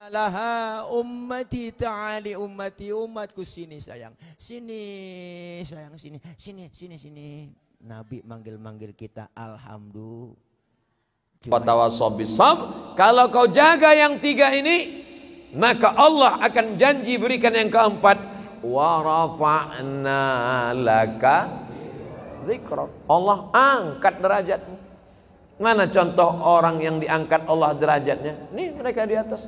Laha ummati ta'ali ummati, umatku sini sayang. Sini sayang, sini. Sini, sini, sini. Nabi manggil-manggil kita, alhamdulillah. Kalau kau jaga yang tiga ini, maka Allah akan janji berikan yang keempat. Wa rafa'na laka dzikrak. Allah angkat derajatmu. Mana contoh orang yang diangkat Allah derajatnya? Nih mereka di atas.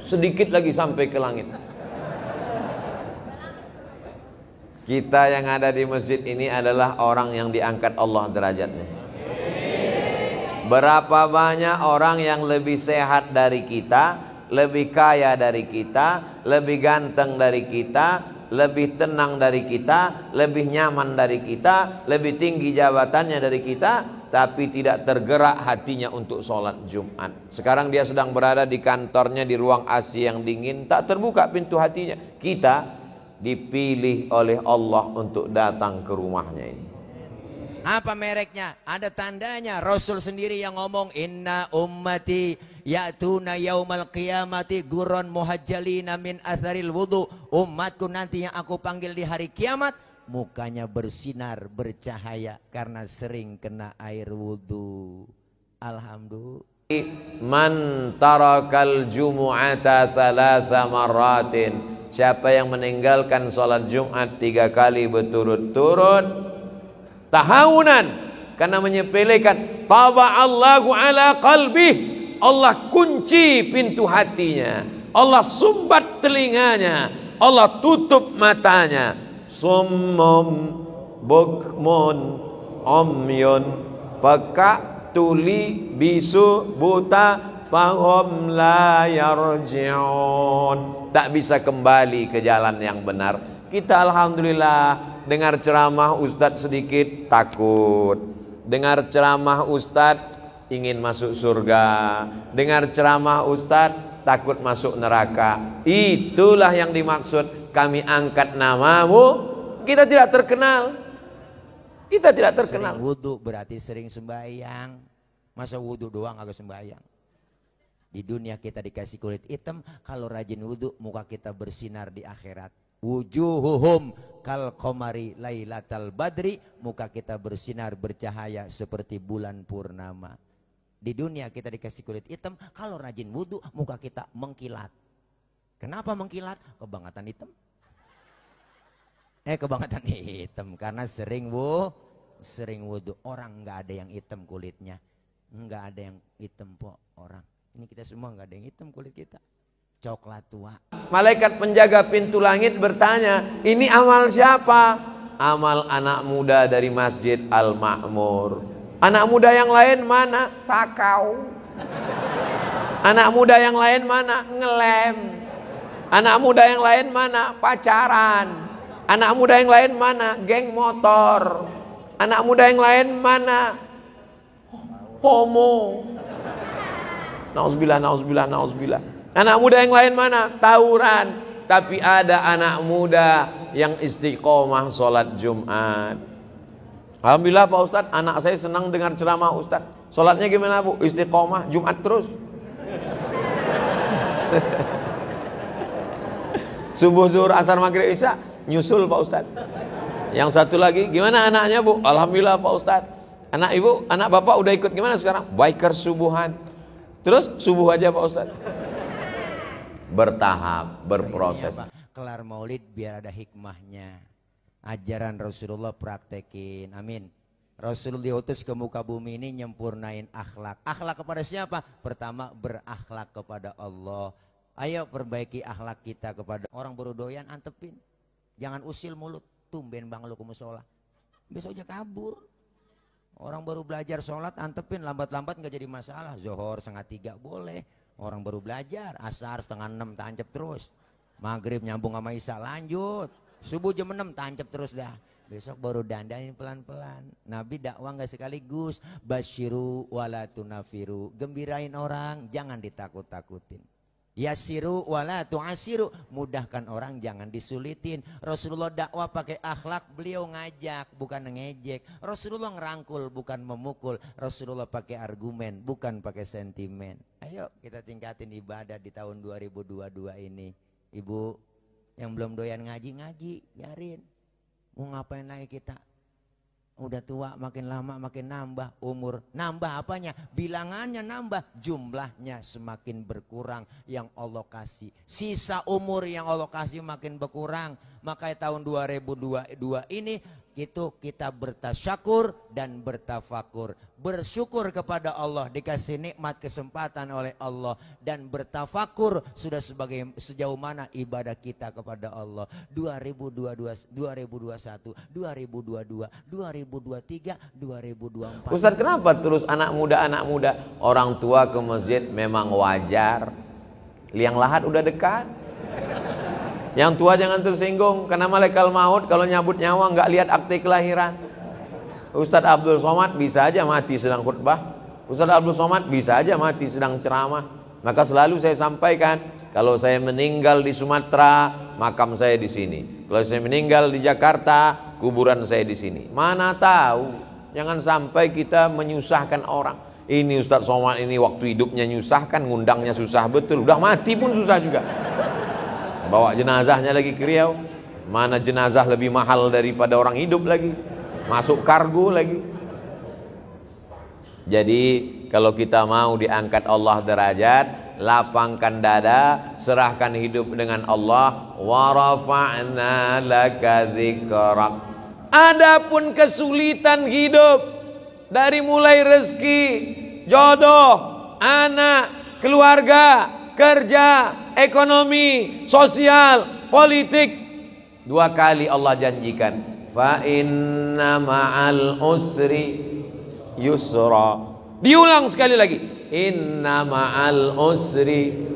Sedikit lagi sampai ke langit. Kita yang ada di masjid ini adalah orang yang diangkat Allah derajatnya. Berapa banyak orang yang lebih sehat dari kita, lebih kaya dari kita, lebih ganteng dari kita, lebih tenang dari kita, lebih nyaman dari kita, lebih tinggi jabatannya dari kita, tapi tidak tergerak hatinya untuk sholat Jumat. Sekarang dia sedang berada di kantornya di ruang AC yang dingin, tak terbuka pintu hatinya. Kita dipilih oleh Allah untuk datang ke rumahnya ini. Apa mereknya? Ada tandanya. Rasul sendiri yang ngomong, inna ummati ya'tuna yaumal qiyamati guron muhajjalina min atharil wudu. Umatku nanti yang aku panggil di hari kiamat, mukanya bersinar, bercahaya karena sering kena air wudu. Alhamdulillah. Man tarakal jumu'ata thalatha marratin. Siapa yang meninggalkan sholat Jumat 3 kali berturut-turut, tahawunan, karena menyepelekan, taba'allahu ala qalbih, Allah kunci pintu hatinya, Allah sumbat telinganya, Allah tutup matanya. Summum bukmun umyun, peka, tuli, bisu, buta, fahum la yarji'un, tak bisa kembali ke jalan yang benar. Kita alhamdulillah dengar ceramah ustadz sedikit takut, dengar ceramah ustadz ingin masuk surga, dengar ceramah ustadz takut masuk neraka. Itulah yang dimaksud kami angkat namamu. Kita tidak terkenal, kita tidak terkenal. Sering wudhu berarti sering sembahyang. Masa wudhu doang agak sembahyang? Di dunia kita dikasih kulit hitam, kalau rajin wudhu muka kita bersinar di akhirat. Wujuhuhum kal qamari lailatal badri, muka kita bersinar bercahaya seperti bulan purnama. Di dunia kita dikasih kulit hitam, kalau rajin wudhu muka kita mengkilat. Kenapa mengkilat? Kebangetan hitam. Kebangetan hitam karena sering wudhu. Orang nggak ada yang hitam kulitnya, nggak ada yang hitam po orang. Ini kita semua nggak ada yang hitam kulit kita, coklat tua. Malaikat penjaga pintu langit bertanya, ini amal siapa? Amal anak muda dari Masjid Al-Ma'mur. Anak muda yang lain mana? Sakau. Anak muda yang lain mana? Ngelem. Anak muda yang lain mana? Pacaran. Anak muda yang lain mana? Geng motor. Anak muda yang lain mana? Homo. Nauzubillah, nauzubillah, nauzubillah. Anak muda yang lain mana? Tawuran. Tapi ada anak muda yang istiqomah sholat Jumat. Alhamdulillah Pak Ustadz, anak saya senang dengar ceramah Ustadz. Sholatnya gimana Bu? Istiqomah, Jumat terus. Subuh, zuhur, asar, maghrib, isya nyusul Pak Ustadz. Yang satu lagi, gimana anaknya Bu? Alhamdulillah Pak Ustadz. Anak ibu, anak bapak udah ikut gimana sekarang? Biker subuhan. Terus subuh aja Pak Ustadz. Bertahap, berproses. Kelar maulid biar ada hikmahnya. Ajaran Rasulullah praktekin. Amin. Rasul diutus ke muka bumi ini nyempurnain akhlak. Akhlak kepada siapa? Pertama berakhlak kepada Allah. Ayo perbaiki akhlak kita kepada orang baru doyan, antepin. Jangan usil mulut. Tumben bang lu ke musola. Besok aja kabur. Orang baru belajar sholat, antepin, lambat-lambat nggak jadi masalah. Zohor 2:30 boleh. Orang baru belajar, asar 5:30 tancap terus. Maghrib nyambung sama isya lanjut. Subuh jam 6 tancap terus dah. Besok baru dandanin pelan-pelan. Nabi dakwah nggak sekaligus. Basyiru wala tunafiru. Gembirain orang, jangan ditakut-takutin. Yassiru wala tu'asiru, mudahkan orang jangan disulitin. Rasulullah dakwah pakai akhlak, beliau ngajak bukan ngejek. Rasulullah ngerangkul bukan memukul. Rasulullah pakai argumen bukan pakai sentimen. Ayo kita tingkatin ibadah di tahun 2022 ini. Ibu yang belum doyan ngaji, biarin. Mau ngapain lagi kita? Udah tua, makin lama makin nambah umur. Nambah apanya? Bilangannya nambah, jumlahnya semakin berkurang yang Allah kasih. Sisa umur yang Allah kasih makin berkurang. Makanya tahun 2022 ini itu kita bertasyakur dan bertafakur. Bersyukur kepada Allah dikasih nikmat kesempatan oleh Allah, dan bertafakur sudah sejauh mana ibadah kita kepada Allah. 2022, 2021, 2022, 2023, 2024. Ustaz, kenapa terus anak muda orang tua ke masjid? Memang wajar, liang lahat udah dekat. Yang tua jangan tersinggung, karena malaikat maut kalau nyabut nyawa nggak lihat akte kelahiran. Ustadz Abdul Somad bisa aja mati sedang khutbah. Ustadz Abdul Somad bisa aja mati sedang ceramah. Maka selalu saya sampaikan, kalau saya meninggal di Sumatera, makam saya di sini. Kalau saya meninggal di Jakarta, kuburan saya di sini. Mana tahu, jangan sampai kita menyusahkan orang. Ini Ustadz Somad ini waktu hidupnya nyusahkan, ngundangnya susah betul. Udah mati pun susah juga. Bawa jenazahnya lagi ke Riau. Mana jenazah lebih mahal daripada orang hidup lagi. Masuk kargo lagi. Jadi kalau kita mau diangkat Allah derajat, lapangkan dada, serahkan hidup dengan Allah. Wa rafa'na laka dzikrak. Adapun kesulitan hidup, dari mulai rezeki, jodoh, anak, keluarga, kerja, ekonomi, sosial, politik, 2 kali Allah janjikan, fa inna ma'al usri yusra. Diulang sekali lagi, inna ma'al usri.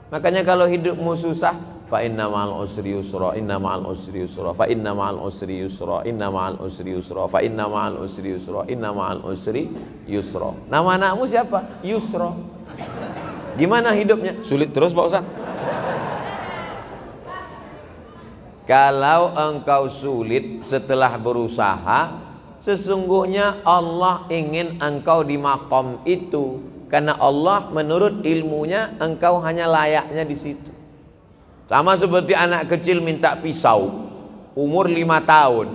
Makanya kalau hidupmu susah, fa inna ma'al usri yusra, inna ma'al usri yusra, fa inna ma'al usri yusra, inna ma'al usri yusra, fa inna ma'al usri yusra, inna ma'al usri yusra. Nama anakmu siapa? Yusra. Gimana hidupnya? Sulit terus Pak Ustaz. Kalau engkau sulit setelah berusaha, sesungguhnya Allah ingin engkau di makom itu, karena Allah menurut ilmunya engkau hanya layaknya di situ. Sama seperti anak kecil minta pisau, umur 5 tahun,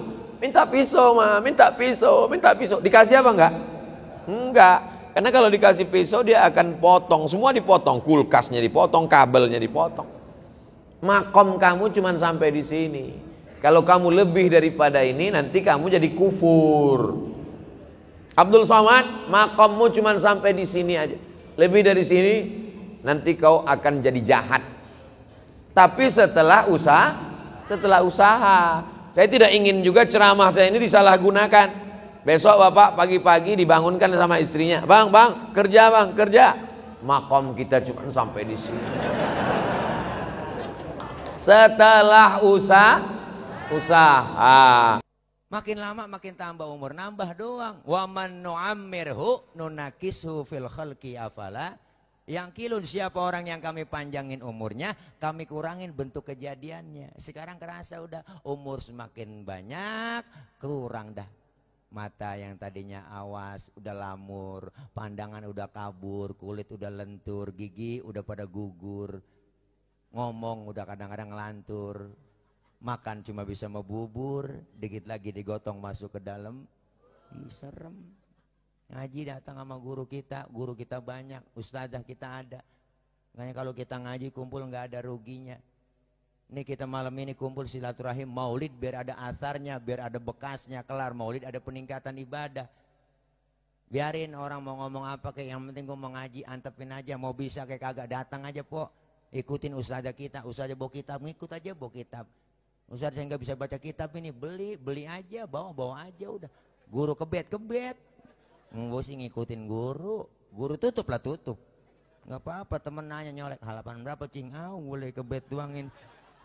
minta pisau ma, minta pisau, minta pisau. Dikasih apa enggak? Enggak. Karena kalau dikasih pisau dia akan potong, semua dipotong, kulkasnya dipotong, kabelnya dipotong. Makom kamu cuma sampai di sini. Kalau kamu lebih daripada ini, nanti kamu jadi kufur. Abdul Somad, makommu cuma sampai di sini aja. Lebih dari sini, nanti kau akan jadi jahat. Tapi setelah usaha, saya tidak ingin juga ceramah saya ini disalahgunakan. Besok bapak pagi-pagi dibangunkan sama istrinya, bang, kerja. Makom kita cuma sampai di sini. Setelah usaha, makin lama makin tambah umur, nambah doang. Wa man nu'ammirhu nunakishu fil khalqi afala. Yang kilun, siapa orang yang kami panjangin umurnya, kami kurangin bentuk kejadiannya. Sekarang kerasa udah umur semakin banyak, kurang dah. Mata yang tadinya awas udah lamur, pandangan udah kabur, kulit udah lentur, gigi udah pada gugur, ngomong udah kadang-kadang ngelantur, makan cuma bisa membubur, dikit lagi digotong masuk ke dalam. Ih, serem. Ngaji datang sama guru kita banyak, ustazah kita ada. Makanya kalau kita ngaji kumpul nggak ada ruginya. Ini kita malam ini kumpul silaturahim maulid biar ada asarnya, biar ada bekasnya, kelar maulid ada peningkatan ibadah. Biarin orang mau ngomong apa kayak, yang penting gue mau ngaji, antepin aja, mau bisa kayak kagak datang aja po. Ikutin ustazah kita, ustazah bawa kitab, ngikut aja bawa kitab. Ustazah saya nggak bisa baca kitab ini, beli aja, bawa aja udah. Guru kebet. Gue sih ngikutin guru tutup. Nggak apa-apa, temen nanya nyolek halaman berapa cing, boleh kebet doangin.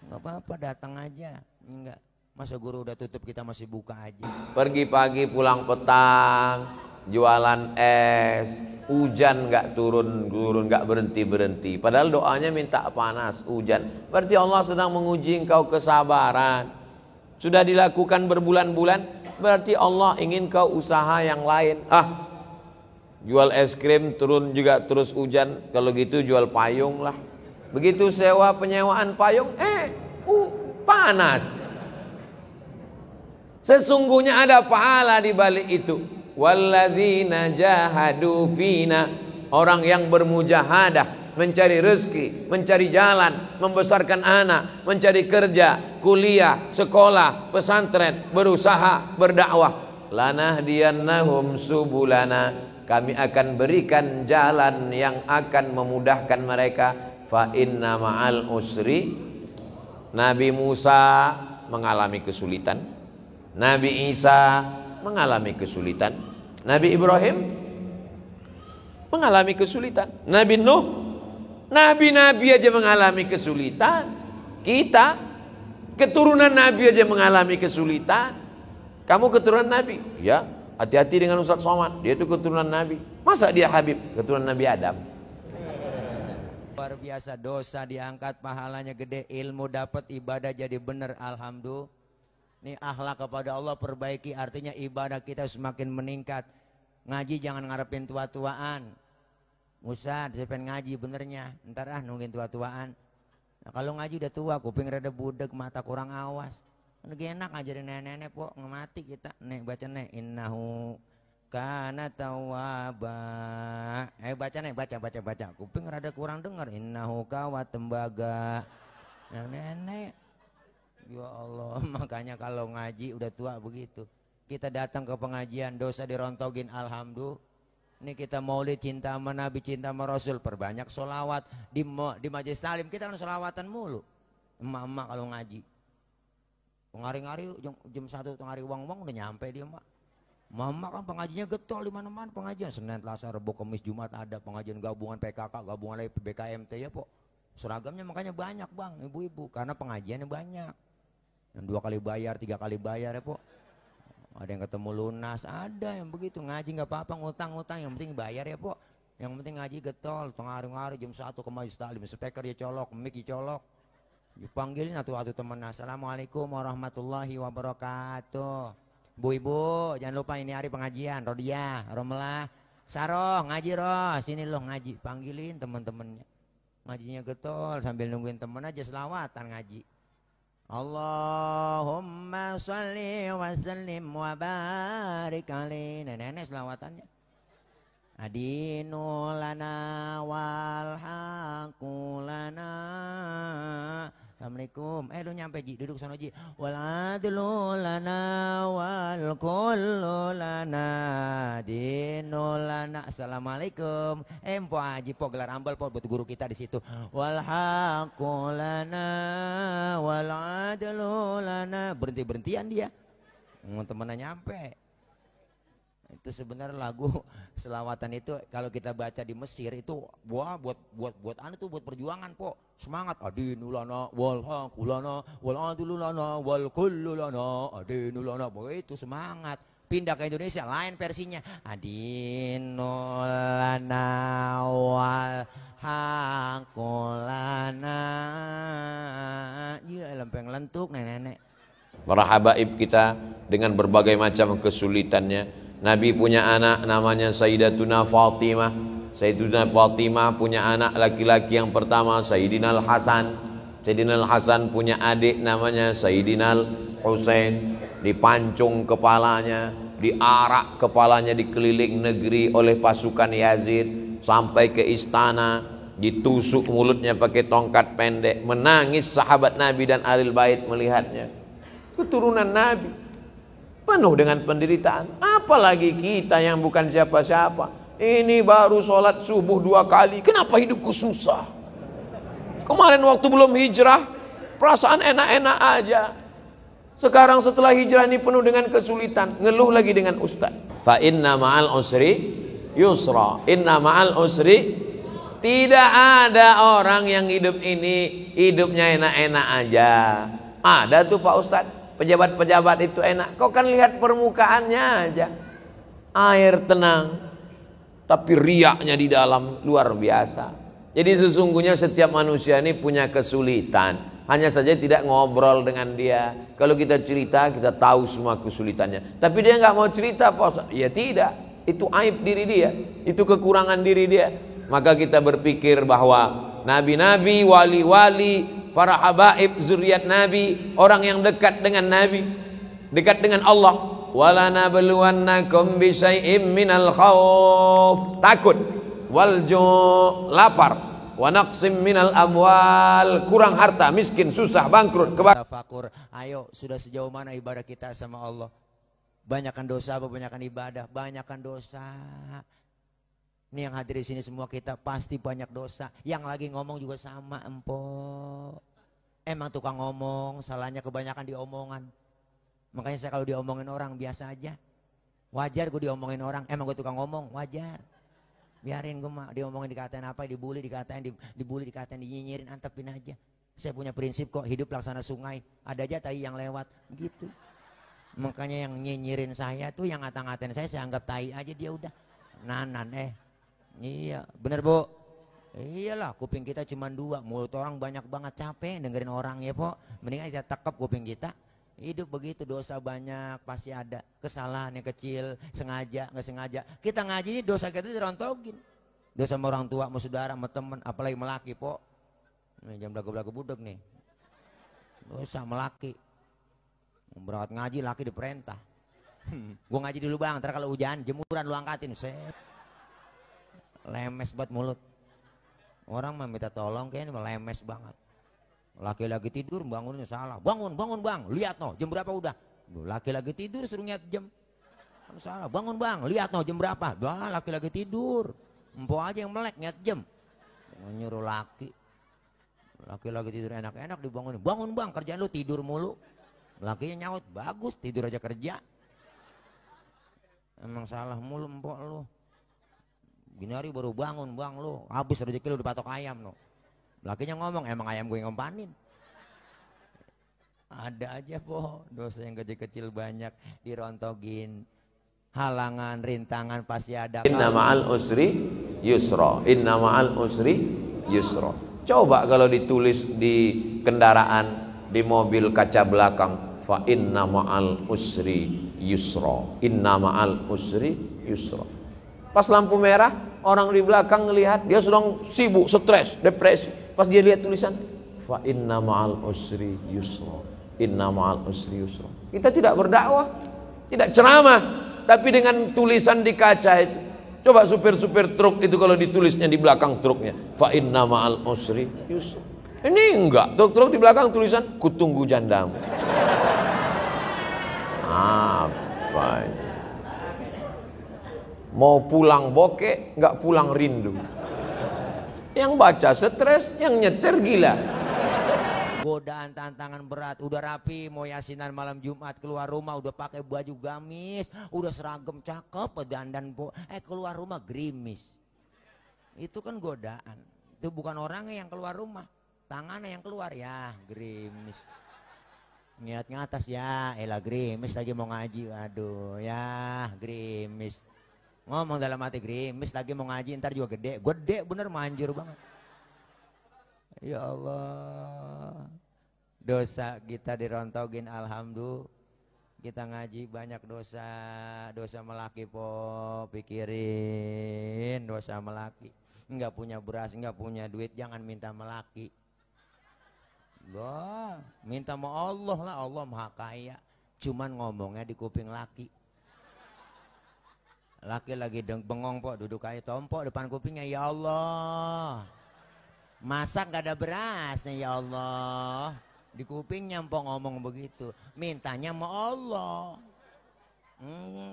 Nggak apa-apa, datang aja. Enggak, masa guru udah tutup kita masih buka aja. Pergi pagi pulang petang, jualan es, hujan nggak turun nggak berhenti. Padahal doanya minta panas, hujan. Berarti Allah sedang menguji engkau kesabaran. Sudah dilakukan berbulan-bulan, berarti Allah ingin kau usaha yang lain. Jual es krim turun juga terus hujan, kalau gitu jual payung lah. Begitu sewa penyewaan payung, panas. Sesungguhnya ada pahala di balik itu. Walladzina jahadu fina, orang yang bermujahadah, mencari rezeki, mencari jalan, membesarkan anak, mencari kerja, kuliah, sekolah, pesantren, berusaha, berdakwah. Lanahdiyannahum subulana, kami akan berikan jalan yang akan memudahkan mereka. Fa inna ma'al usri. Nabi Musa mengalami kesulitan, Nabi Isa mengalami kesulitan, Nabi Ibrahim mengalami kesulitan, Nabi Nuh, nabi-nabi aja mengalami kesulitan. Kita keturunan nabi aja mengalami kesulitan. Kamu keturunan nabi? Ya, hati-hati dengan Ustaz Somad, dia itu keturunan nabi. Masa dia Habib? Keturunan Nabi Adam. Luar biasa, dosa diangkat, pahalanya gede, ilmu dapat, ibadah jadi benar. Alhamdulillah. Ini akhlak kepada Allah perbaiki, artinya ibadah kita semakin meningkat. Ngaji jangan ngarepin tua-tuaan. Ustaz, saya pengen ngaji benernya, ntar nungguin tua-tuaan. Nah, kalau ngaji udah tua, kuping rada budek, mata kurang awas. Lagi enak ngajarin nenek-nenek pok, ngemati kita. Nek baca nek, innahu kana tawwaba. Baca nek, baca. Kuping rada kurang dengar, innahu kawat tembaga. Nah, nenek. Ya Allah, makanya kalau ngaji udah tua begitu. Kita datang ke pengajian, dosa dirontogin, alhamdulillah. Ini kita maulid, cinta sama Nabi, cinta sama Rasul, perbanyak sholawat. Di majelis salim kita kan sholawatan mulu. Emak-emak kalau ngaji, ngari-ngari jam 1 ngari uang-uang udah nyampe dia, mak. Mama kan pengajiannya getol di mana-mana pengajian. Senin, Selasa, Rabu, Kamis, Jumat ada pengajian gabungan PKK, gabungan lagi BKMT ya, Pok. Seragamnya makanya banyak, Bang, ibu-ibu, karena pengajiannya banyak. Yang 2 kali bayar, 3 kali bayar ya, Pok. Ada yang ketemu lunas, ada yang begitu. Ngaji nggak apa-apa, ngutang-ngutang, yang penting bayar ya, Pok. Yang penting ngaji getol, ngari-ngari jam 1 ke majelis taklim, speaker ya colok, mic ya colok. Dipanggilin atu-atu temen. Assalamualaikum warahmatullahi wabarakatuh. Bu ibu, jangan lupa ini hari pengajian. Rodia, Romelah, Saroh, ngaji roh, sini loh ngaji. Panggilin temen-temennya. Ngajinya getol, sambil nungguin temen aja selawatan ngaji. Allahumma sholli wa sallim wa barik alaihi. Nenek selawatannya. Adinu lana wal haqu lana. Assalamualaikum. Lu nyampe Ji, duduk sana Ji. Wal adlu lana wal kullu lana dinu lana. Assalamualaikum. Empo Haji po gelar ambal po buat guru kita di situ. Wal haqqu lana wal adlu lana. Berhenti-berhentian dia. Temennya nyampe. Itu sebenarnya lagu selawatan itu kalau kita baca di Mesir itu wah buat anu tuh buat perjuangan po. Semangat adinulana wal haqulana wal adululana wal kullulana adinulana. Begitu semangat. Pindah ke Indonesia lain versinya. Adinulana wal haqulana. Ya lempeng lentuk nenek-nenek. Para habaib kita dengan berbagai macam kesulitannya. Nabi punya anak namanya Sayyidatuna Fatimah. Sayyidatuna Fatimah punya anak laki-laki yang pertama Sayyidina Al-Hasan. Sayyidina Al-Hasan punya adik namanya Sayyidina Al-Husain. Dipancung kepalanya, diarak kepalanya dikeliling negeri oleh pasukan Yazid sampai ke istana, ditusuk mulutnya pakai tongkat pendek. Menangis sahabat Nabi dan Ahlul Bait melihatnya. Keturunan Nabi penuh dengan penderitaan. Apalagi kita yang bukan siapa-siapa. Ini baru sholat subuh 2 kali. Kenapa hidupku susah? Kemarin waktu belum hijrah perasaan enak-enak aja. Sekarang setelah hijrah ini penuh dengan kesulitan. Ngeluh lagi dengan ustaz. Fa inna ma'al usri yusra. Inna ma'al usri. Tidak ada orang yang hidup ini hidupnya enak-enak aja. Ada tuh Pak Ustaz, pejabat-pejabat itu enak. Kau kan lihat permukaannya aja. air tenang, tapi riaknya di dalam luar biasa. Jadi sesungguhnya setiap manusia ini punya kesulitan, hanya saja tidak ngobrol dengan dia. Kalau kita cerita, kita tahu semua kesulitannya, tapi dia nggak mau cerita, Pak Ustaz. Ya tidak, itu aib diri dia, itu kekurangan diri dia. Maka kita berpikir bahwa nabi-nabi, wali-wali, para habaib, zuriat nabi, orang yang dekat dengan nabi, dekat dengan Allah. Wala nabluwannakum bisyai'im minal khauf, takut, wal ju', lapar, wa naqsim minal amwal, kurang harta, miskin, susah, bangkrut, tafakur. Ayo, sudah sejauh mana ibadah kita sama Allah? Banyakkan dosa apa banyakkan ibadah? Banyakkan dosa. Ini yang hadir di sini semua kita pasti banyak dosa. Yang lagi ngomong juga sama, empok. Emang tukang ngomong, salahnya kebanyakan di omongan. Makanya saya kalau diomongin orang biasa aja. Wajar gue diomongin orang. Emang gue tukang ngomong, wajar. Biarin gue mah diomongin, dikatain apa, dibully, dibully, dikatain, dinyinyirin, antepin aja. Saya punya prinsip kok, hidup laksana sungai. Ada aja tai yang lewat, gitu. Makanya yang nyinyirin saya tuh, yang ngata-ngatain saya anggap tai aja, dia udah. Nanan iya, bener Bu. Iyalah, kuping kita cuma 2, mulut orang banyak banget, capek dengerin orang ya Po. Mendingan kita tekep kuping kita. Hidup begitu, dosa banyak, pasti ada kesalahan yang kecil, sengaja, nggak sengaja. Kita ngaji ini dosa kita dirontogin. Dosa sama orang tua, sama saudara, sama temen, apalagi melaki Po. Nih jam belagu-belagu budeg nih. Dosa melaki. Berangkat ngaji, laki diperintah. Gue ngaji dulu bang, ntar kalau hujan jemuran lu angkatin, set. Lemes banget mulut. Orang mah minta tolong kayaknya lemes banget. Laki lagi tidur bangunnya salah. Bangun bang, lihat no jam berapa udah. Laki lagi tidur suruh lihat jam. Kan salah. Bangun bang, lihat no jam berapa. Wah laki lagi tidur. Empok aja yang melek lihat jam. Nyuruh laki lagi tidur enak-enak dibangunin. Bangun bang, kerjaan lu tidur mulu. Lakinya nyaut, bagus tidur aja kerja. Emang salah mulu empok lu. Gini hari baru bangun bang lu, habis rezeki lu dipatok ayam no. Lakinya ngomong, emang ayam gue ngompanin. Ada aja Po, dosa yang kecil-kecil banyak dirontogin. Halangan, rintangan pasti ada. Inna ma'al usri yusra, inna ma'al usri yusra. Coba kalau ditulis di kendaraan, di mobil kaca belakang, fa inna ma'al usri yusra, inna ma'al usri yusra. Pas lampu merah, orang di belakang ngelihat, dia sedang sibuk, stres, depresi. Pas dia lihat tulisan, fa inna ma'al usri yusra, inna ma'al usri yusra. Kita tidak berdakwah, tidak ceramah, tapi dengan tulisan di kaca itu. Coba supir-supir truk itu kalau ditulisnya di belakang truknya, fa inna ma'al usri yusra. Ini enggak, truk-truk di belakang tulisan, kutunggu jandamu. Apa ini? Mau pulang bokeh, nggak pulang rindu. Yang baca stres, yang nyetir gila. Godaan tantangan berat, udah rapi mau yasinan malam Jumat, keluar rumah udah pakai baju gamis, udah seragam cakep, dandan keluar rumah gerimis. Itu kan godaan. Itu bukan orangnya yang keluar rumah, tangannya yang keluar ya gerimis. Niat ngatas ya, elah gerimis lagi mau ngaji, aduh ya gerimis. Ngomong dalam hati gerimis lagi mau ngaji, ntar juga gede bener manjur banget. Ya Allah, dosa kita dirontogin, alhamdulillah. Kita ngaji banyak dosa melaki Po, pikirin dosa melaki. Enggak punya beras, enggak punya duit, jangan minta melaki. Wah, minta sama Allah lah, Allah maha kaya. Cuman ngomongnya di kuping laki. Laki lagi bengong Po, duduk kayak tompok depan kupingnya, ya Allah. Masak gak ada berasnya ya Allah. Di kupingnya Mpok ngomong begitu. Mintanya sama Allah.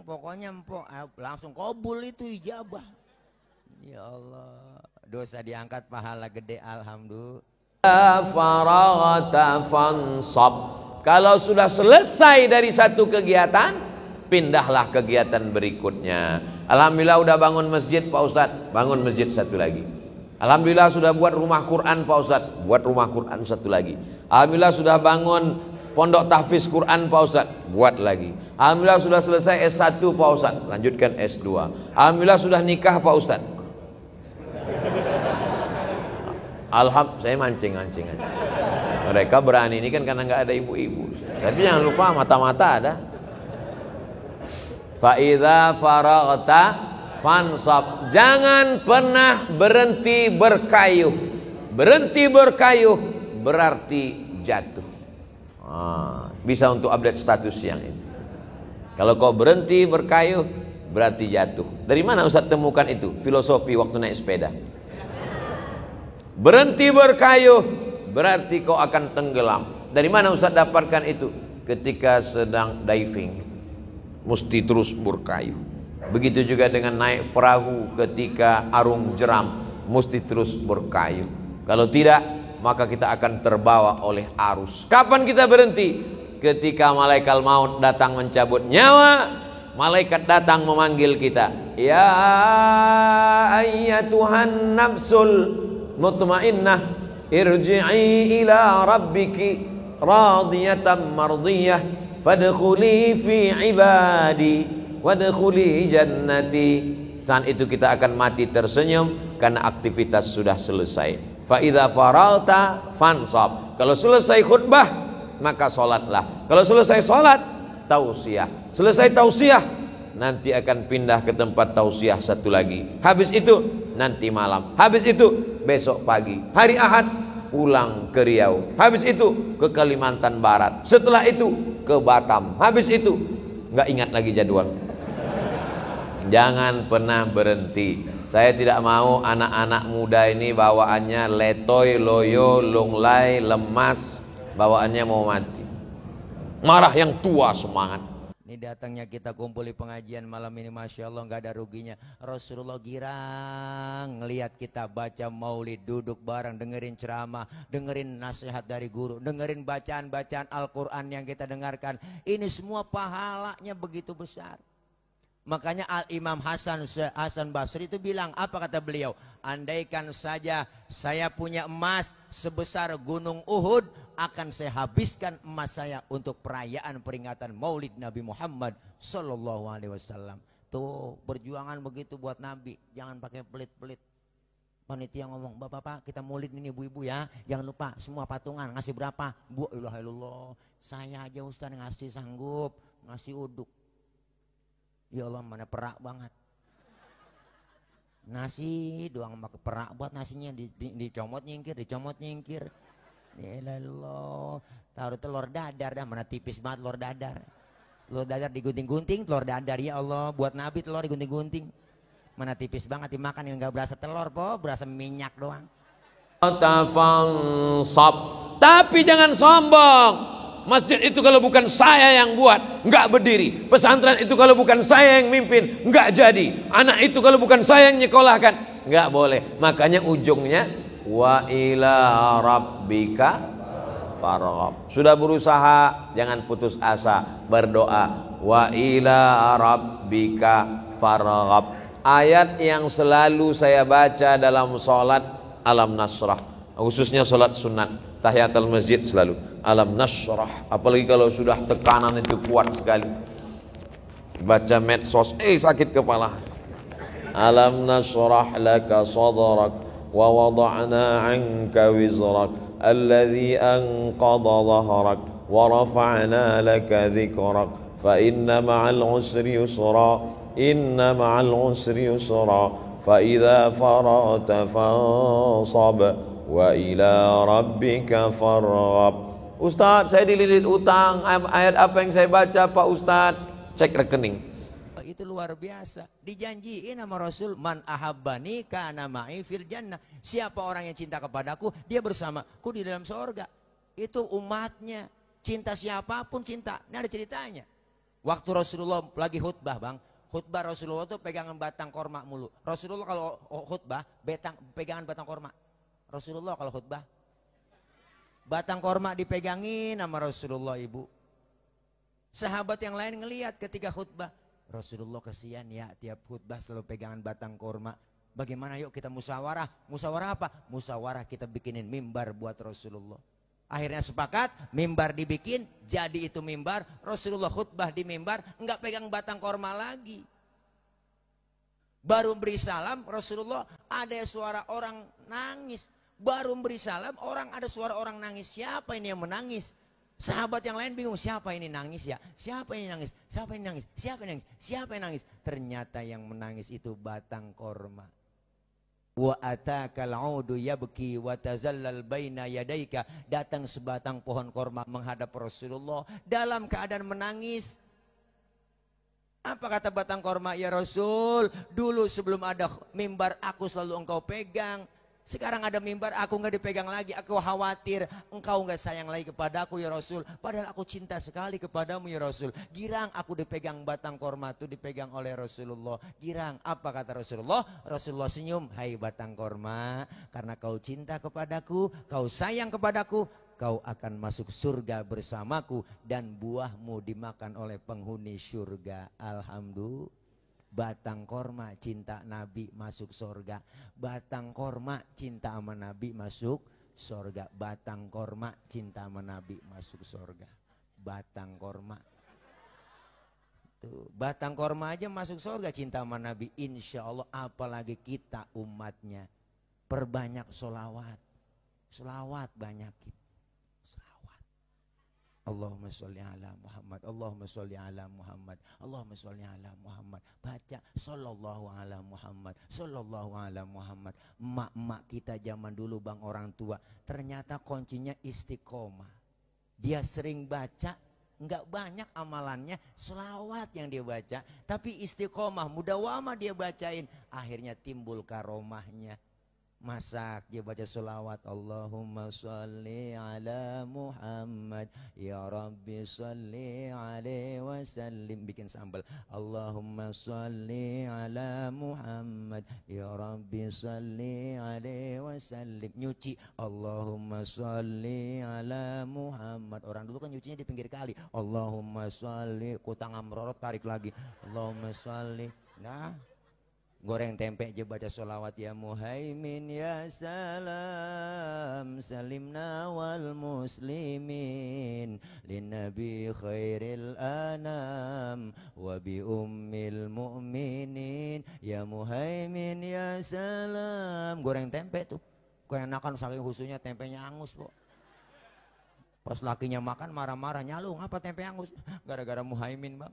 Pokoknya Mpok langsung kabul itu ijabah. Ya Allah. Dosa diangkat, pahala gede, alhamdulillah. Faraghata fansab. Kalau sudah selesai dari satu kegiatan, pindahlah kegiatan berikutnya. Alhamdulillah udah bangun masjid Pak Ustadz, bangun masjid satu lagi. Alhamdulillah sudah buat rumah Quran Pak Ustadz, buat rumah Quran satu lagi. Alhamdulillah sudah bangun pondok tahfiz Quran Pak Ustadz, buat lagi. Alhamdulillah sudah selesai S1 Pak Ustadz, lanjutkan S2. Alhamdulillah sudah nikah Pak Ustadz. Saya mancing. Mereka berani ini kan karena nggak ada ibu-ibu. Tapi jangan lupa mata-mata ada. Fa idza faraghta fansab. Jangan pernah berhenti berkayuh. Berhenti berkayuh berarti jatuh. Bisa untuk update status yang ini. Kalau kau berhenti berkayuh berarti jatuh. Dari mana Ustaz temukan itu? Filosofi waktu naik sepeda. Berhenti berkayuh berarti kau akan tenggelam. Dari mana Ustaz dapatkan itu? Ketika sedang diving, mesti terus berkayuh. Begitu juga dengan naik perahu ketika arung jeram, mesti terus berkayuh. Kalau tidak, maka kita akan terbawa oleh arus. Kapan kita berhenti? Ketika malaikat maut datang mencabut nyawa, malaikat datang memanggil kita. Ya ayyatuhan nafsul mutmainnah, irji'i ila rabbiki radiyatan mardiyah, fadkhuli fi ibadi wadkhuli jannati. Saat itu kita akan mati tersenyum karena aktivitas sudah selesai. Fa idza faragta fansab. Kalau selesai khutbah maka salatlah. Kalau selesai salat tausiah. Selesai tausiah nanti akan pindah ke tempat tausiah satu lagi. Habis itu nanti malam. Habis itu besok pagi. Hari Ahad pulang ke Riau. Habis itu ke Kalimantan Barat. Setelah itu ke Batam. Habis itu nggak ingat lagi jadwal. Jangan pernah berhenti. Saya tidak mau anak-anak muda ini bawaannya letoy, loyo, lunglai, lemas, bawaannya mau mati. Marah yang tua semangat. Ini datangnya kita kumpul di pengajian malam ini, Masya Allah nggak ada ruginya. Rasulullah girang ngelihat kita baca maulid, duduk bareng, dengerin ceramah, dengerin nasihat dari guru, dengerin bacaan-bacaan Al-Quran yang kita dengarkan. Ini semua pahalanya begitu besar. Makanya Al-Imam Hasan Basri itu bilang, apa kata beliau? Andaikan saja saya punya emas sebesar gunung Uhud, akan saya habiskan emas saya untuk perayaan peringatan Maulid Nabi Muhammad Sallallahu Alaihi Wasallam. Tuh perjuangan begitu buat Nabi, jangan pakai pelit-pelit. Panitia ngomong, bapak-bapak kita Maulid ini ibu-ibu ya, jangan lupa semua patungan ngasih berapa? Bu, ilah ilallah, saya aja Ustaz ngasih sanggup ngasih uduk. Ya Allah mana perak banget. Nasi doang pakai perak buat nasinya dicomot nyingkir. Ya Allah, taruh telur dadar dah, mana tipis banget telur dadar. Telur dadar digunting-gunting, telur dadar ya Allah, buat Nabi telur digunting-gunting. Mana tipis banget dimakan yang enggak berasa telur po, berasa minyak doang. Tapi jangan sombong. Masjid itu kalau bukan saya yang buat, enggak berdiri. Pesantren itu kalau bukan saya yang mimpin, enggak jadi. Anak itu kalau bukan saya yang nyekolahkan, enggak boleh. Makanya ujungnya wa ila rabbika farghab. Sudah berusaha, jangan putus asa, berdoa. Wa ila rabbika farghab. Ayat yang selalu saya baca dalam salat Alam Nasrah, khususnya salat sunat, tahiyatul masjid selalu Alam Nasrah. Apalagi kalau sudah tekanan itu kuat sekali, baca medsos sakit kepala. Alam nasrah laka sadrak wa wada'na 'anka wizrak alladhi anqadha dhahrak wa rafa'na laka dhikrak fa inna ma'al usri yusra inna ma'al usri yusra fa idza faragta fansab wa ila rabbika farghab. Ustaz, saya dililit utang. Ayat apa yang saya baca Pak Ustaz? Cek rekening. Itu luar biasa. Dijanjiin sama Rasul, man ahabbani kana ma'i fil jannah. Siapa orang yang cinta kepadaku, dia bersamaku di dalam surga. Itu umatnya. Cinta siapapun cinta. Ini ada ceritanya. Waktu Rasulullah lagi khutbah, Bang. Khutbah Rasulullah itu pegangan batang korma mulu. Rasulullah kalau khutbah pegangan batang korma. Rasulullah kalau khutbah batang korma dipegangin sama Rasulullah, ibu. Sahabat yang lain ngelihat ketika khutbah, Rasulullah kesian ya tiap khutbah selalu pegangan batang korma. Bagaimana yuk kita musyawarah? Musyawarah apa? Musyawarah kita bikinin mimbar buat Rasulullah. Akhirnya sepakat, mimbar dibikin, jadi itu mimbar. Rasulullah khutbah di mimbar, enggak pegang batang korma lagi. Baru beri salam, Rasulullah ada suara orang nangis. Baru beri salam, ada suara orang nangis. Siapa ini yang menangis? Sahabat yang lain bingung, siapa ini nangis ya? Siapa ini nangis? Siapa ini nangis? Siapa yang nangis? Siapa yang nangis? Ternyata yang menangis itu batang korma. Wa atakal audu yabki wa tazallal baina yadaika. Datang sebatang pohon korma menghadap Rasulullah dalam keadaan menangis. Apa kata batang korma? Ya Rasul, dulu sebelum ada mimbar aku selalu engkau pegang. Sekarang ada mimbar aku nggak dipegang lagi. Aku khawatir engkau nggak sayang lagi kepadaku ya Rasul. Padahal aku cinta sekali kepadamu ya Rasul. Girang aku dipegang batang korma itu dipegang oleh Rasulullah. Girang. Apa kata Rasulullah? Rasulullah senyum. Hai batang korma, karena kau cinta kepadaku, kau sayang kepadaku, kau akan masuk surga bersamaku dan buahmu dimakan oleh penghuni surga. Alhamdulillah. Batang korma cinta Nabi masuk surga. Batang korma cinta sama Nabi masuk surga. Batang korma cinta sama Nabi masuk surga. Batang korma. Tuh, batang korma aja masuk surga cinta sama Nabi. Insya Allah, apalagi kita umatnya. Perbanyak sholawat. Sholawat banyakin. Allahumma sholli ala Muhammad, Allahumma sholli ala Muhammad, Allahumma sholli ala Muhammad. Baca sallallahu ala Muhammad, sallallahu ala Muhammad. Emak-emak kita zaman dulu bang, orang tua, ternyata kuncinya istiqomah. Dia sering baca, enggak banyak amalannya, selawat yang dia baca, tapi istiqomah, mudawamah dia bacain, akhirnya timbul karomahnya. Masak dia baca sholawat, Allahumma sholli ala Muhammad, ya Rabbi sholli alaihi wasallim. Bikin sambal, Allahumma sholli ala Muhammad, ya Rabbi sholli alaihi wasallim. Nyuci, Allahumma sholli ala Muhammad. Orang dulu kan nyucinya di pinggir kali, Allahumma sholli, kutang amrorot tarik lagi, Allahumma sholli. Nah, goreng tempe aja baca sholawat, ya Muhaimin ya salam salimna wal muslimin lin nabi khairil anam wa bi ummil mu'minin ya Muhaimin ya salam. Goreng tempe tuh keenakan, saking khususnya tempenya angus kok. Pas lakinya makan marah-marah, nyalung apa tempe angus? Gara-gara Muhaimin bang.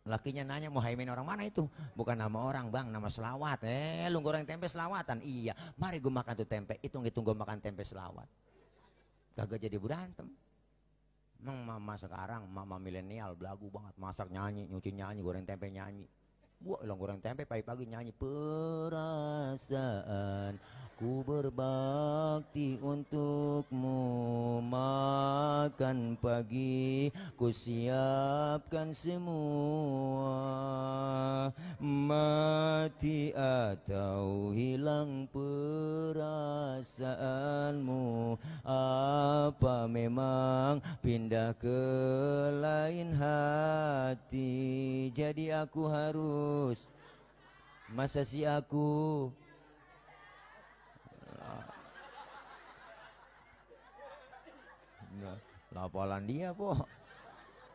Lakinya nanya, Muhaimin orang mana itu? Bukan nama orang bang, nama selawat. Lu goreng tempe selawatan? Iya, mari gue makan tuh tempe. Hitung-hitung gue makan tempe selawat. Kagak jadi berantem. Emang mama sekarang, mama milenial, belagu banget. Masak nyanyi, nyuci nyanyi, goreng tempe nyanyi. Gua ulang goreng tempe pagi-pagi nyanyi. Perasaan ku berbakti untukmu, makan pagi ku siapkan semua, mati atau hilang perasaanmu, apa memang pindah ke lain hati, jadi aku harus masa si aku lapalan dia po.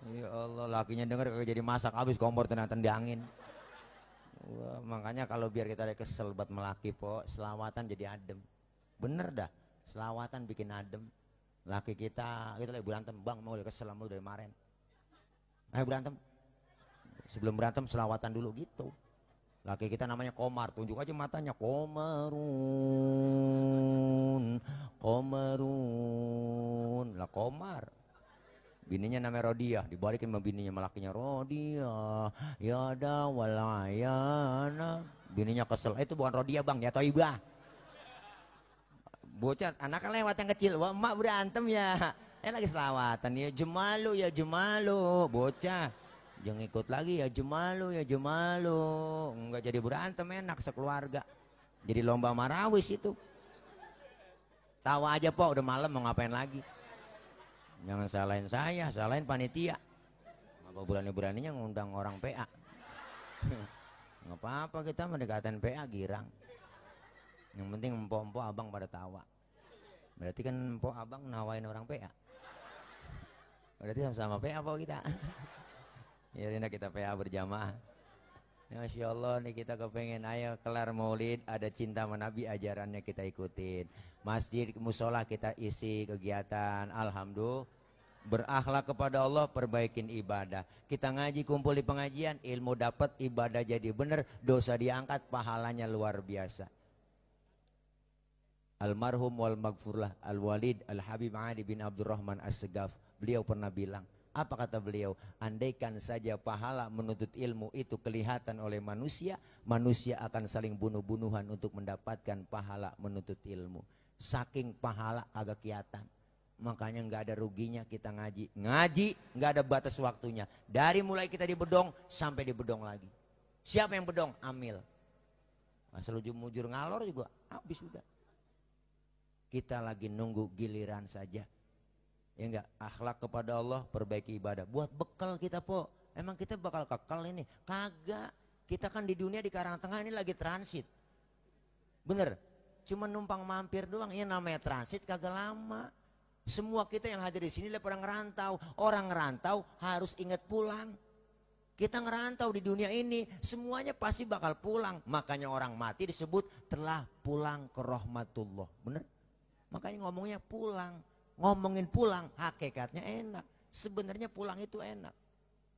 Ya Allah, lakinya denger kagak jadi masak, habis kompor ternyata di angin. Wah, makanya kalau biar kita ada kesel buat melaki po, selawatan jadi adem. Bener dah, selawatan bikin adem. Laki kita lagi berantem, bang mau udah kesel sama lu dari kemarin. Ayo berantem. Sebelum berantem selawatan dulu gitu. Laki kita namanya Komar, tunjuk aja matanya, Komarun, Komarun, lah Komar. Bininya namanya Rodiah, dibalikin sama bininya, malakinya Rodiah, ya dawalayana. Bininya kesel, itu bukan Rodiah bang, ya Toibah. Bocah, anaknya lewat yang kecil, wah emak berantem ya. Lagi selawatan, ya Jumalu, bocah. Jangan ikut lagi, ya Jumalu. Enggak jadi berantem, enak sekeluarga. Jadi lomba marawis itu. Tawa aja po, udah malam mau ngapain lagi. Jangan salahin saya, salahin panitia. Apa berani-beraninya ngundang orang PA. Nggak apa-apa, kita mendekatan PA girang. Yang penting empok-empok abang pada tawa. Berarti kan po abang nawain orang PA. Berarti sama-sama PA po kita. Ya ini kita PA berjamaah. Masya Allah nih kita kepengen ayo kelar maulid ada cinta sama Nabi ajarannya kita ikutin. Masjid musola kita isi kegiatan. Alhamdulillah berakhlak kepada Allah perbaikin ibadah. Kita ngaji kumpul di pengajian ilmu dapat ibadah jadi benar dosa diangkat pahalanya luar biasa. Almarhum wal maghfurlah Al-Walid Al-Habib Ali bin Abdurrahman As-Segaf beliau pernah bilang, apa kata beliau? Andaikan saja pahala menuntut ilmu itu kelihatan oleh manusia, manusia akan saling bunuh-bunuhan untuk mendapatkan pahala menuntut ilmu. Saking pahala agak kelihatan. Makanya nggak ada ruginya kita ngaji. Ngaji nggak ada batas waktunya. Dari mulai kita di bedong sampai di bedong lagi. Siapa yang bedong? Amil. Asal ujung-ujur ngalor juga habis sudah. Kita lagi nunggu giliran saja. Ya enggak, akhlak kepada Allah, perbaiki ibadah. Buat bekal kita po. Emang kita bakal kekal ini? Kagak. Kita kan di dunia di Karangtengah ini lagi transit. Bener? Cuma numpang mampir doang. Ini namanya transit kagak lama. Semua kita yang hadir di sini pada ngerantau. Orang ngerantau harus ingat pulang. Kita ngerantau di dunia ini, semuanya pasti bakal pulang. Makanya orang mati disebut telah pulang ke rahmatullah. Bener? Makanya ngomongnya pulang. Ngomongin pulang, hakikatnya enak. Sebenarnya pulang itu enak.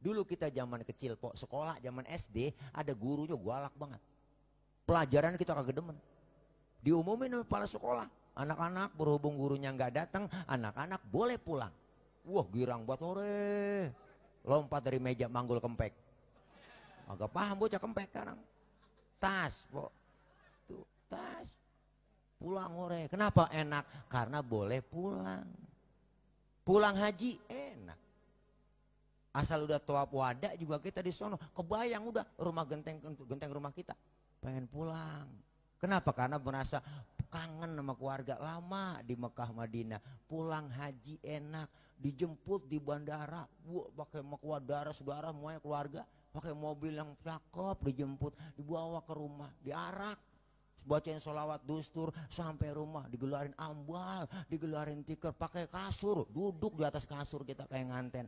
Dulu kita zaman kecil, po, sekolah zaman SD, ada gurunya galak banget. Pelajaran kita kagak demen. Diumumin sama kepala sekolah. Anak-anak berhubung gurunya nggak datang, anak-anak boleh pulang. Wah girang buat ore. Lompat dari meja manggul kempek. Agak paham bocah kempek sekarang. Tas, po. Tuh, tas. Pulang ore. Kenapa enak? Karena boleh pulang. Pulang haji enak. Asal udah tawaf wada juga kita di sono. Kebayang udah rumah genteng rumah kita. Pengen pulang. Kenapa? Karena merasa kangen sama keluarga lama di Mekah Madinah. Pulang haji enak. Dijemput di bandara. Pakai saudara semuanya keluarga. Pakai mobil yang cakep dijemput. Dibawa ke rumah. Diarak. Bacain sholawat dustur sampai rumah digelarin ambal, digelarin tikar, pakai kasur, duduk di atas kasur kita kayak nganten.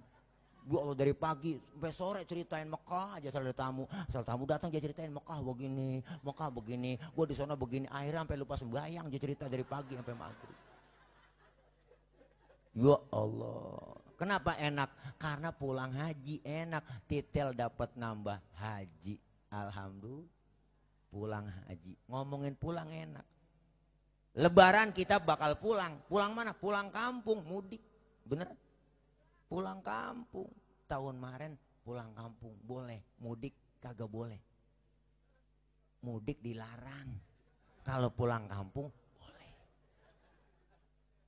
Bu Allah dari pagi sampai sore ceritain Mekah aja asal tamu datang dia ceritain Mekah begini, gua di sana begini, akhirnya sampai lupa sembahyang dia cerita dari pagi sampai maghrib. Ya Allah, kenapa enak? Karena pulang haji enak, titel dapat nambah haji, alhamdulillah. Pulang haji, ngomongin pulang enak. Lebaran kita bakal pulang. Pulang mana? Pulang kampung, mudik. Bener? Pulang kampung. Tahun kemarin pulang kampung boleh, mudik kagak boleh. Mudik dilarang. Kalau pulang kampung boleh.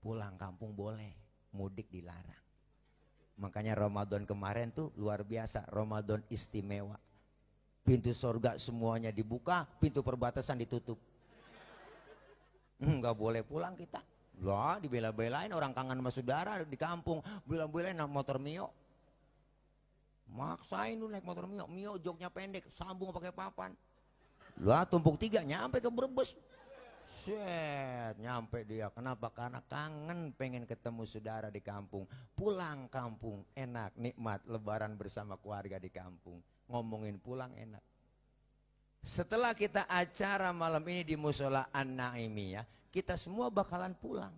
Pulang kampung boleh, mudik dilarang. Makanya Ramadan kemarin tuh luar biasa, Ramadan istimewa. Pintu surga semuanya dibuka, pintu perbatasan ditutup. Enggak boleh pulang kita. Lah dibela-belain orang kangen sama saudara di kampung, bela-belain naik motor Mio. Maksain lu naik motor Mio, Mio joknya pendek, sambung pakai papan. Lah tumpuk 3 nyampe ke Brebes. Set, nyampe dia. Kenapa? Karena kangen pengen ketemu saudara di kampung. Pulang kampung enak, nikmat lebaran bersama keluarga di kampung. Ngomongin pulang enak. Setelah kita acara malam ini di Musola An-Naimiyah, kita semua bakalan pulang.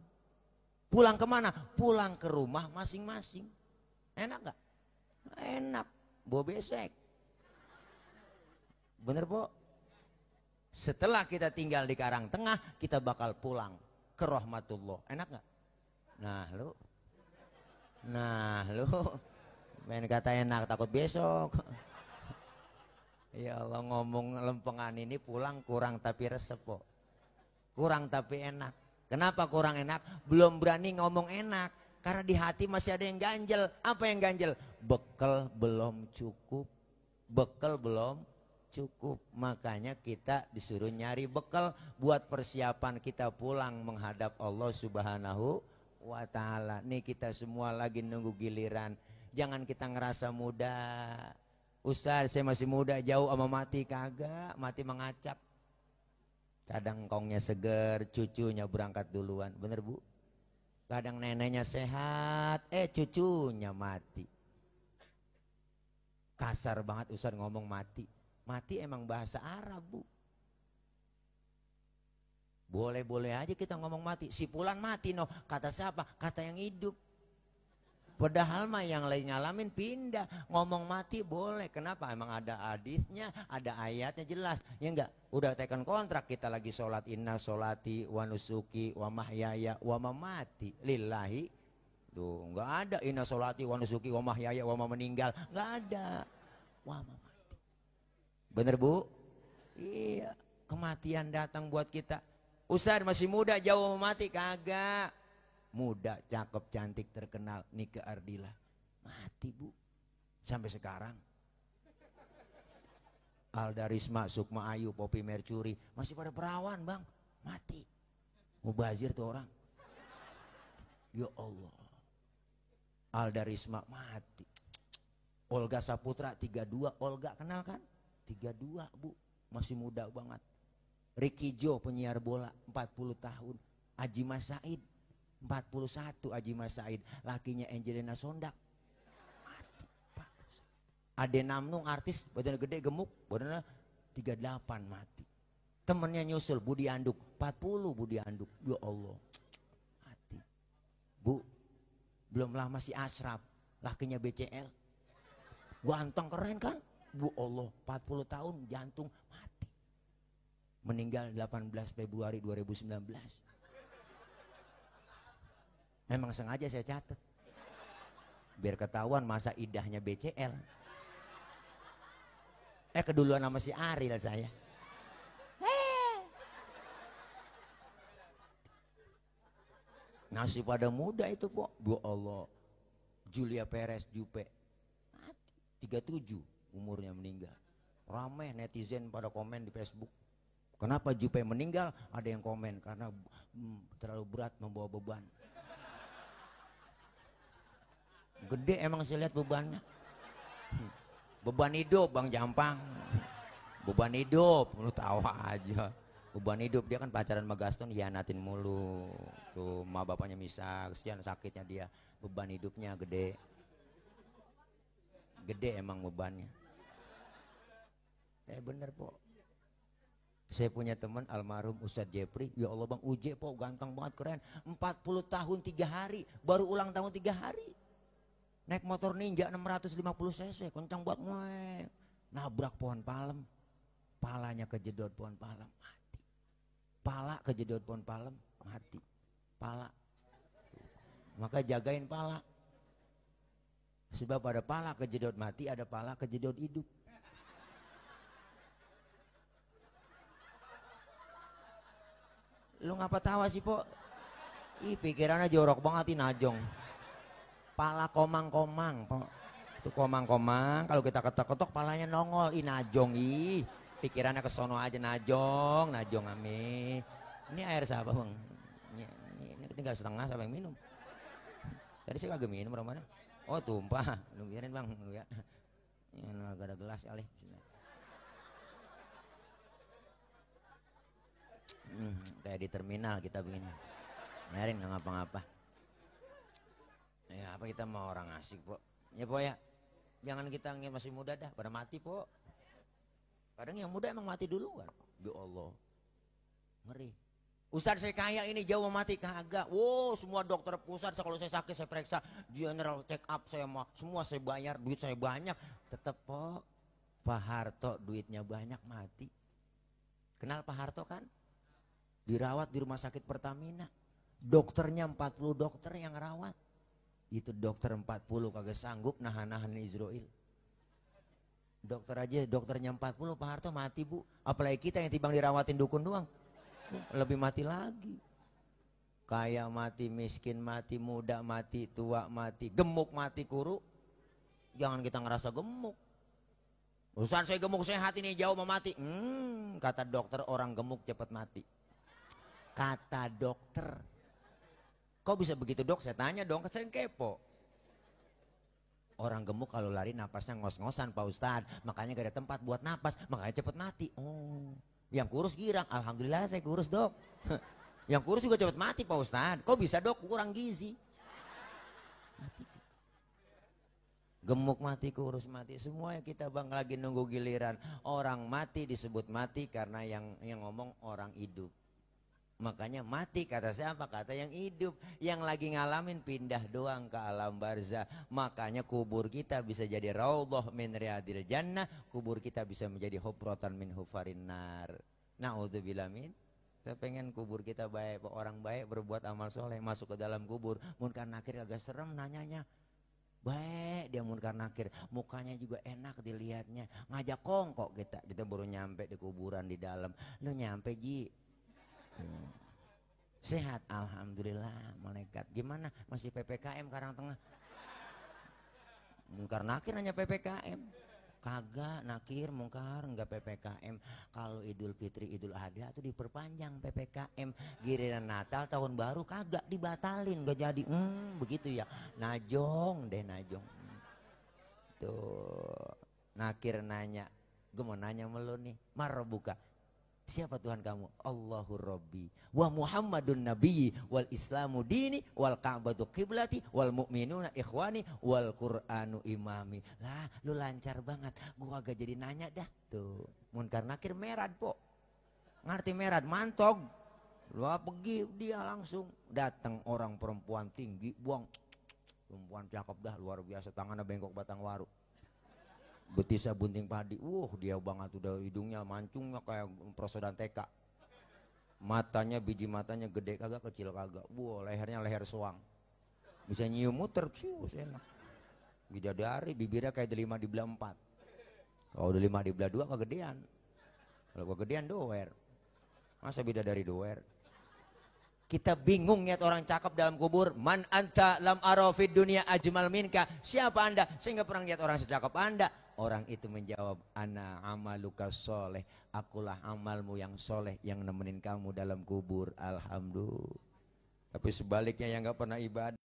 Pulang kemana? Pulang ke rumah masing-masing. Enak gak? Enak. Bawa besek. Bener po? Setelah kita tinggal di Karangtengah, kita bakal pulang ke rahmatullah. Enak gak? Nah lu main kata enak takut besok. Ya Allah, ngomong lempengan ini pulang kurang tapi resep kok. Kurang tapi enak. Kenapa kurang enak? Belum berani ngomong enak. Karena di hati masih ada yang ganjel. Apa yang ganjel? Bekal belum cukup. Bekal belum cukup. Makanya kita disuruh nyari bekal buat persiapan kita pulang menghadap Allah Subhanahu wa ta'ala. Nih kita semua lagi nunggu giliran. Jangan kita ngerasa muda. Ustaz saya masih muda, jauh sama mati. Kagak, mati mengacak. Kadang kongnya seger, cucunya berangkat duluan. Bener bu? Kadang neneknya sehat, cucunya mati. Kasar banget Ustaz ngomong mati. Mati emang bahasa Arab, Bu. Boleh-boleh aja kita ngomong mati. Si Fulan mati, no. Kata siapa? Kata yang hidup. Padahal mah yang lain ngalamin pindah. Ngomong mati boleh. Kenapa? Emang ada hadisnya, ada ayatnya jelas. Ya enggak? Udah tekan kontrak kita lagi sholat. Inna sholati wa nusuki wa mahyaya wa mamati lillahi. Tuh, enggak ada inna sholati wa nusuki wa mahyaya wa meninggal. Enggak ada. Wa mamati. Bener, Bu? Iya. Kematian datang buat kita. Ustaz masih muda jauh mau mati. Kagak. Muda, cakep, cantik, terkenal, Nike Ardila mati, Bu, sampai sekarang. Alda Risma, Sukma Ayu, Poppy Mercury masih pada perawan, Bang, mati. Mubazir tuh orang. Ya Allah. Alda Risma mati. Olga Saputra 32, Olga kenal kan? 32, Bu, masih muda banget. Ricky Joe penyiar bola 40 tahun. Aji Mas Said 41, Aji Mas Said, lakinya Angelina Sondak mati. 41. Ade Namnung artis badannya gede gemuk, badannya 38 mati. Temennya nyusul Budi Anduk 40, Budi Anduk. Ya Allah, mati. Bu, belum lama si Ashraf, lakinya BCL, ganteng keren kan? Bu Allah, 40 tahun jantung mati. Meninggal 18 Februari 2019. Memang sengaja saya catat biar ketahuan masa idahnya BCL. Keduluan sama si Ariel saya. Nasi pada muda itu, Pok. Bu Allah. Julia Perez Jupe mati 37 umurnya meninggal. Ramai netizen pada komen di Facebook. Kenapa Jupe meninggal? Ada yang komen karena terlalu berat membawa beban. Gede emang saya lihat bebannya. Beban hidup, Bang Jampang. Beban hidup, lu tawa aja. Beban hidup, dia kan pacaran sama Gaston, hianatin mulu. Tuh, ma bapaknya misah, kesian sakitnya dia. Beban hidupnya gede. Gede emang bebannya. Bener, Po. Saya punya teman almarhum Ustadz Jepri. Ya Allah, Bang Uje, Po, ganteng banget, keren. 40 tahun 3 hari, baru ulang tahun 3 hari. Naik motor Ninja 650 cc, kencang buat ngoek. Nabrak pohon palem. Palanya kejedot pohon palem, mati. Pala kejedot pohon palem, mati. Pala. Maka jagain pala. Sebab ada pala kejedot mati, ada pala kejedot hidup. Lu ngapa tawa sih, Po? Ih, pikirannya jorok banget ini najong. Pala komang-komang, itu komang-komang. Kalau kita ketok-ketok palanya nongol, najong, pikirannya kesono aja, najong, ame. Ini air siapa, Bang? Ini tinggal setengah, siapa yang minum? Tadi saya kagak minum, mana? Oh, tumpah, lu biarin, Bang, ya. Ini agak ada gelas kali. Kayak di terminal kita begini, nyarin nggak ngapa-ngapa. Ya apa kita mau orang asik, Po? Ya, Po, ya. Jangan kita yang masih muda dah pada mati, Po. Kadang yang muda emang mati dulu kan. Ya Allah. Ngeri. Ustaz saya kaya ini jauh mati kagak. Wow, semua dokter pusat kalau saya sakit saya periksa, general check up saya semua saya bayar, duit saya banyak. Tetap, Po. Pak Harto duitnya banyak mati. Kenal Pak Harto kan? Dirawat di rumah sakit Pertamina. Dokternya 40 dokter yang rawat. Itu dokter 40 kagak sanggup nahan-nahan Israel. Dokternya 40, Pak Harto mati, Bu. Apalagi kita yang timbang dirawatin dukun doang. Lebih mati lagi. Kaya mati, miskin mati, muda mati, tua mati, gemuk mati, kuru. Jangan kita ngerasa gemuk. Urusan saya gemuk sehat ini jauh mau mati. Kata dokter orang gemuk cepat mati. Kata dokter. Kok bisa begitu, Dok? Saya tanya dong, saya kepo. Orang gemuk kalau lari napasnya ngos-ngosan, Pak Ustadz. Makanya gak ada tempat buat napas, makanya cepet mati. Oh, yang kurus girang. Alhamdulillah saya kurus, Dok. Yang kurus juga cepat mati Pak Ustadz. Kok bisa dok kurang gizi? Mati. Gemuk mati, kurus mati, semuanya kita bang lagi nunggu giliran. Orang mati disebut mati karena yang ngomong orang hidup. Makanya mati kata siapa? Kata yang hidup. Yang lagi ngalamin pindah doang ke alam barzah. Makanya kubur kita bisa jadi raudhah min riyadil jannah. Kubur kita bisa menjadi hufratan min hufarin nar. Na'udzubillah min. Kita pengen kubur kita baik, orang baik berbuat amal soleh masuk ke dalam kubur. Munkar nakir agak serem nanyanya. Baik dia munkar nakir, mukanya juga enak dilihatnya, ngajak kongkok kita baru nyampe di kuburan di dalam. Lu nyampe Ji? Sehat alhamdulillah malaikat. Gimana masih PPKM Karangtengah? Munkar nakir hanya PPKM. Kagak nakir mungkar enggak PPKM. Kalau Idul Fitri Idul Adha tuh diperpanjang PPKM. Giliran Natal tahun baru kagak dibatalin, enggak jadi. Begitu ya. Najong deh najong. Tuh. Nakir nanya, gue mau nanya sama lo nih, marbuka. Siapa Tuhan kamu? Allahur Rabbi wa Muhammadun Nabi wal Islamu dini wal Ka'batu qiblati wal mu'minuna ikhwani wal Qur'anu imami. Lah lu lancar banget, gua agak jadi nanya dah. Tuh munkar nakir merad po. Ngerti merad mantog. Lu pergi dia langsung datang orang perempuan tinggi buang. Perempuan cakep dah luar biasa, tangannya bengkok batang waru. Betisnya bunting padi, dia banget udah hidungnya mancungnya kayak prosodan TK. Matanya biji matanya gede kagak kecil kagak. Lehernya leher soang. Bisa nyium muter, cius enak. Bidadari bibirnya kayak delima di belah 4. Kalau delima di belah 2 kegedean. Kalau kegedean doer. Masa bidadari doer? Kita bingung lihat orang cakep dalam kubur. Man anta lam arafid dunia ajmal minka. Siapa anda? Saya nggak pernah lihat orang secakep anda. Orang itu menjawab, ana amaluka soleh. Akulah amalmu yang soleh yang nemenin kamu dalam kubur. Alhamdulillah. Tapi sebaliknya yang nggak pernah ibadah.